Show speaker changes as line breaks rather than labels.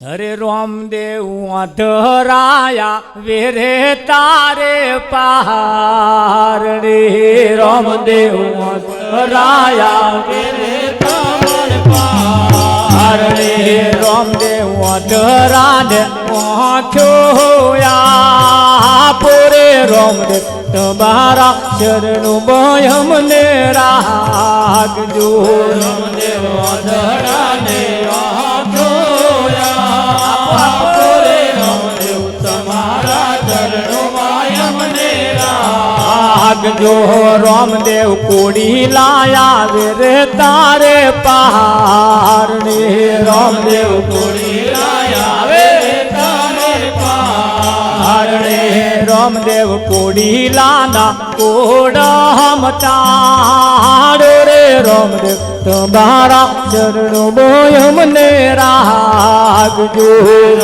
अरे रामदेव अधराया वेरे तारे पहाड़ रे रामदेव अधराया वेरे तारे पहाड़ रे रामदेव अधरा ने आँखोया पूरे रामदेव तुम्हारा शरणु भयम ने राखजो रामदेव अधरा ने जो रामदेव कोड़ी लाया वे तारे पहाड़ ने रामदेव कोड़ी लाया वे तारे पहाड़ ने रामदेव कोड़ी लाना कोड़ा हम तारो रे रामदेव तुम्हारा चरणों में हमने राग जो